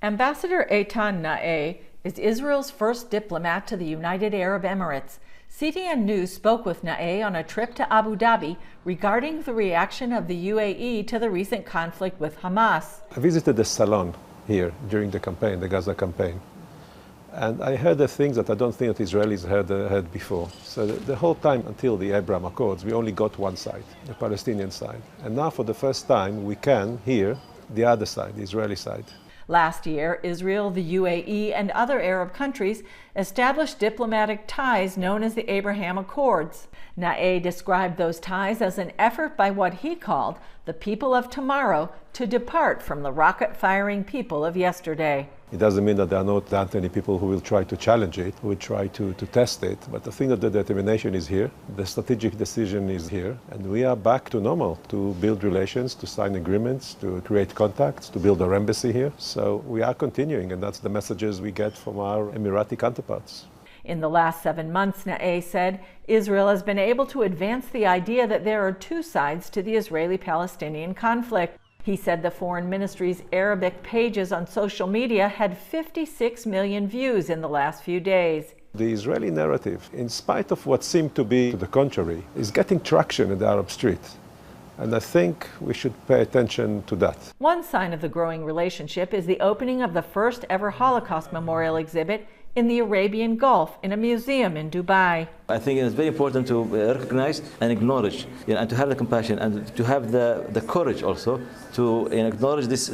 Ambassador Eitan Naeh is Israel's first diplomat to the United Arab Emirates. CBN News spoke with Naeh on a trip to Abu Dhabi regarding the reaction of the UAE to the recent conflict with Hamas. I visited the salon here during the campaign, the Gaza campaign, and I heard the things that I don't think that Israelis heard before. So the whole time until the Abraham Accords, we only got one side, the Palestinian side. And now for the first time, we can hear the other side, the Israeli side. Last year, Israel, the UAE, and other Arab countries established diplomatic ties known as the Abraham Accords. Naeh described those ties as an effort by what he called the people of tomorrow to depart from the rocket-firing people of yesterday. It doesn't mean that there are not that many people who will try to challenge it, who will try to test it, but I think that the determination is here, the strategic decision is here, and we are back to normal, to build relations, to sign agreements, to create contacts, to build our embassy here. So we are continuing, and that's the messages we get from our Emirati counterparts. In the last 7 months, Naeh said, Israel has been able to advance the idea that there are two sides to the Israeli-Palestinian conflict. He said the Foreign Ministry's Arabic pages on social media had 56 million views in the last few days. The Israeli narrative, in spite of what seemed to be to the contrary, is getting traction in the Arab street. And I think we should pay attention to that. One sign of the growing relationship is the opening of the first ever Holocaust memorial exhibit in the Arabian Gulf in a museum in Dubai. I think it's very important to recognize and acknowledge, and to have the compassion and to have the courage also to acknowledge this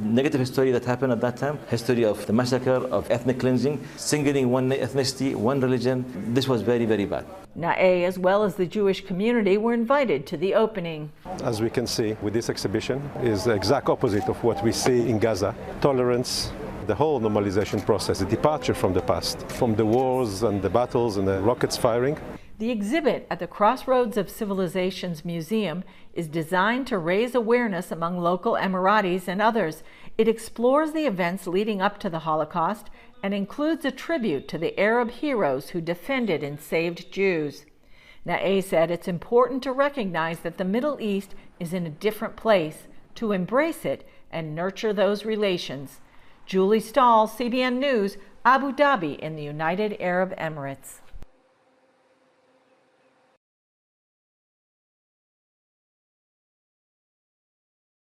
negative history that happened at that time, history of the massacre, of ethnic cleansing, singling one ethnicity, one religion. This was very, very bad. Naeh, as well as the Jewish community, were invited to the opening. As we can see with this exhibition, is the exact opposite of what we see in Gaza. Tolerance, the whole normalization process, the departure from the past, from the wars and the battles and the rockets firing. The exhibit at the Crossroads of Civilizations Museum is designed to raise awareness among local Emiratis and others. It explores the events leading up to the Holocaust and includes a tribute to the Arab heroes who defended and saved Jews. Naeh said it's important to recognize that the Middle East is in a different place, to embrace it and nurture those relations. Julie Stahl, CBN News, Abu Dhabi in the United Arab Emirates.